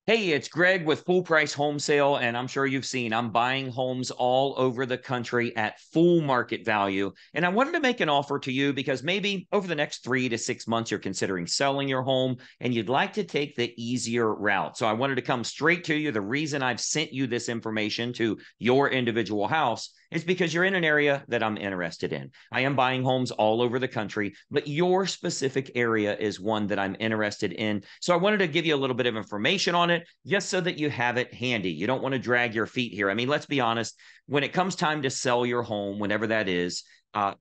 Hey, it's Greg with Full Price Home Sale, and I'm sure you've seen I'm buying homes all over the country at full market value. And I wanted to make an offer to you because maybe over the next 3 to 6 months, you're considering selling your home and you'd like to take the easier route. So I wanted to come straight to you. The reason I've sent you this information to your individual house is because you're in an area that I'm interested in. I am buying homes all over the country, but your specific area is one that I'm interested in. So I wanted to give you a little bit of information on it just so that you have it handy. You don't want to drag your feet here. I mean, let's be honest, when it comes time to sell your home, whenever that is,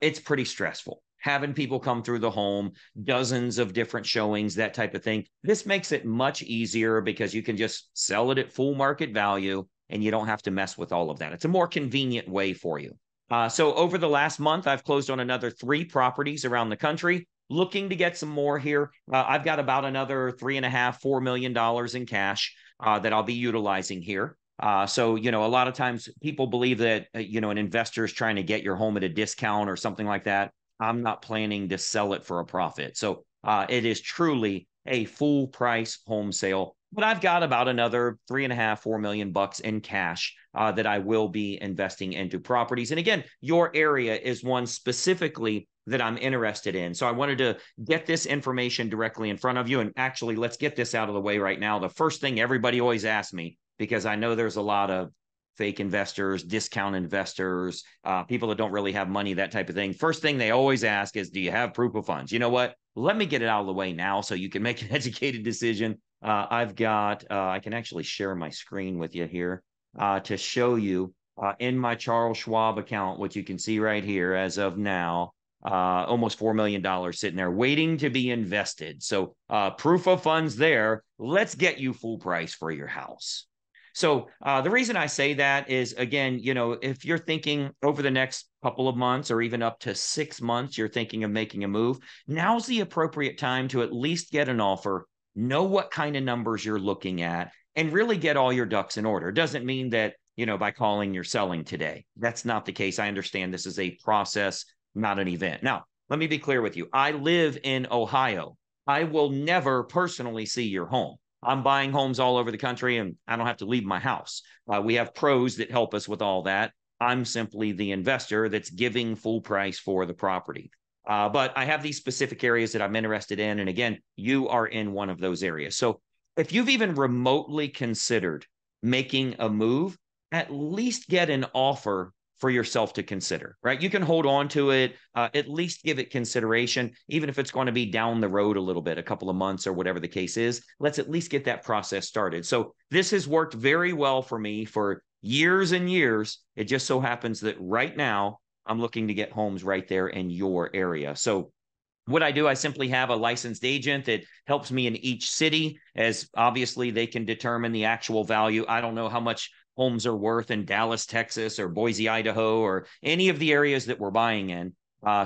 it's pretty stressful. Having people come through the home, dozens of different showings, that type of thing. This makes it much easier because you can just sell it at full market value and you don't have to mess with all of that. It's a more convenient way for you. So over the last month, I've closed on another 3 properties around the country. Looking to get some more here. I've got about another $3.5–4 million in cash that I'll be utilizing here. So, a lot of times people believe that, an investor is trying to get your home at a discount or something like that. I'm not planning to sell it for a profit. So it is truly a full price home sale. But I've got about another 3.5–4 million bucks in cash that I will be investing into properties. And again, your area is one specifically that I'm interested in. So I wanted to get this information directly in front of you. And actually, let's get this out of the way right now. The first thing everybody always asks me, because I know there's a lot of fake investors, discount investors, people that don't really have money, that type of thing. First thing they always ask is, do you have proof of funds? You know what? Let me get it out of the way now so you can make an educated decision. I can actually share my screen with you here to show you in my Charles Schwab account, what you can see right here as of now, almost $4 million sitting there waiting to be invested. So proof of funds there. Let's get you full price for your house. So the reason I say that is, again, if you're thinking over the next couple of months or even up to 6 months, you're thinking of making a move, now's the appropriate time to at least get an offer, know what kind of numbers you're looking at, and really get all your ducks in order. It doesn't mean that, by calling you're selling today. That's not the case. I understand this is a process, not an event. Now, let me be clear with you. I live in Ohio. I will never personally see your home. I'm buying homes all over the country and I don't have to leave my house. We have pros that help us with all that. I'm simply the investor that's giving full price for the property. But I have these specific areas that I'm interested in. And again, you are in one of those areas. So if you've even remotely considered making a move, at least get an offer for yourself to consider, right? You can hold on to it, at least give it consideration, even if it's going to be down the road a little bit, a couple of months or whatever the case is. Let's at least get that process started. So this has worked very well for me for years and years. It just so happens that right now I'm looking to get homes right there in your area. So what I do, I simply have a licensed agent that helps me in each city, as obviously they can determine the actual value. I don't know how much homes are worth in Dallas, Texas, or Boise, Idaho, or any of the areas that we're buying in.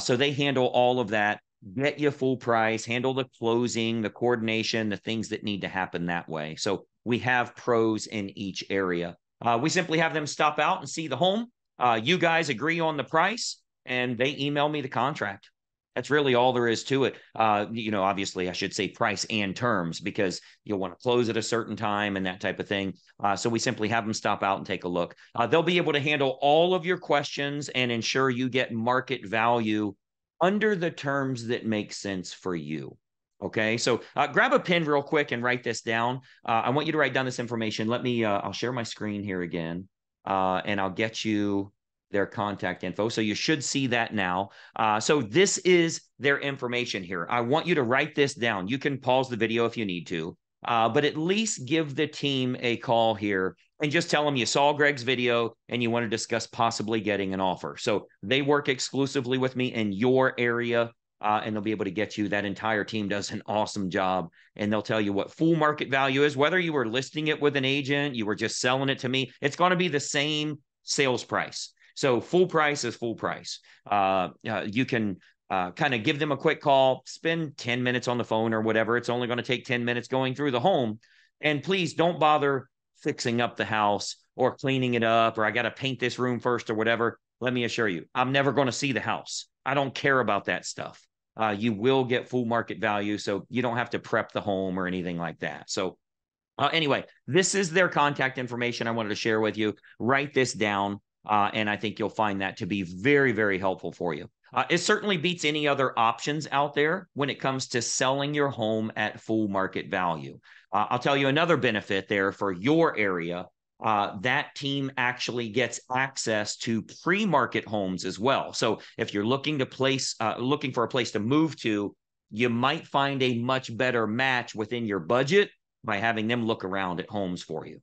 So they handle all of that, get you full price, handle the closing, the coordination, the things that need to happen that way. So we have pros in each area. We simply have them stop out and see the home. You guys agree on the price, and they email me the contract. That's really all there is to it. Obviously, I should say price and terms because you'll want to close at a certain time and that type of thing. So we simply have them stop out and take a look. They'll be able to handle all of your questions and ensure you get market value under the terms that make sense for you. Okay, so grab a pen real quick and write this down. I want you to write down this information. I'll share my screen here again, and I'll get you their contact info. So you should see that now. So this is their information here. I want you to write this down. You can pause the video if you need to, but at least give the team a call here and just tell them you saw Greg's video and you want to discuss possibly getting an offer. So they work exclusively with me in your area. And they'll be able to get you. That entire team does an awesome job, and they'll tell you what full market value is. Whether you were listing it with an agent, you were just selling it to me, it's going to be the same sales price. So full price is full price. You can kind of give them a quick call, spend 10 minutes on the phone or whatever. It's only going to take 10 minutes going through the home. And please don't bother fixing up the house or cleaning it up, or I got to paint this room first or whatever. Let me assure you, I'm never going to see the house. I don't care about that stuff. You will get full market value, so you don't have to prep the home or anything like that. So Anyway, this is their contact information I wanted to share with you. Write this down, and I think you'll find that to be very, very helpful for you. It certainly beats any other options out there when it comes to selling your home at full market value. I'll tell you another benefit there for your area. That team actually gets access to pre-market homes as well. So if you're looking for a place to move to, you might find a much better match within your budget by having them look around at homes for you.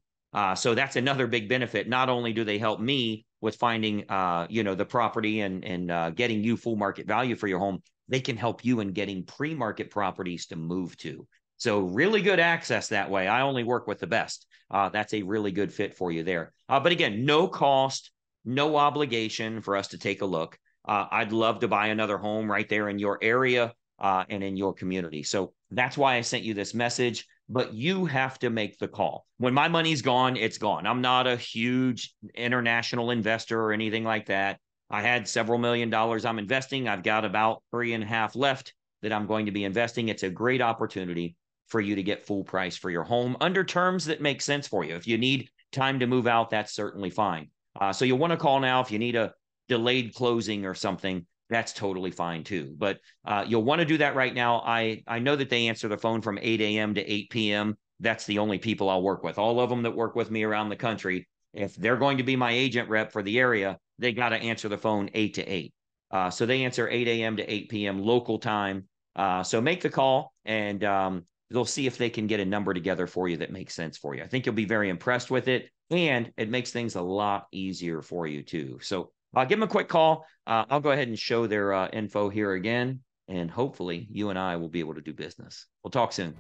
So that's another big benefit. Not only do they help me with finding, the property and getting you full market value for your home, they can help you in getting pre-market properties to move to. So really good access that way. I only work with the best. That's a really good fit for you there. But again, no cost, no obligation for us to take a look. I'd love to buy another home right there in your area and in your community. So that's why I sent you this message. But you have to make the call. When my money's gone, it's gone. I'm not a huge international investor or anything like that. I had several $1,000,000 I'm investing. I've got about 3.5 left that I'm going to be investing. It's a great opportunity for you to get full price for your home under terms that make sense for you. If you need time to move out, that's certainly fine. So you'll want to call now if you need a delayed closing or something. That's totally fine too. But you'll want to do that right now. I know that they answer the phone from 8 a.m. to 8 p.m. That's the only people I'll work with. All of them that work with me around the country, if they're going to be my agent rep for the area, they got to answer the phone 8 to 8. So they answer 8 a.m. to 8 p.m. local time. So make the call and they'll see if they can get a number together for you that makes sense for you. I think you'll be very impressed with it, and it makes things a lot easier for you too. So give them a quick call. I'll go ahead and show their info here again, and hopefully you and I will be able to do business. We'll talk soon.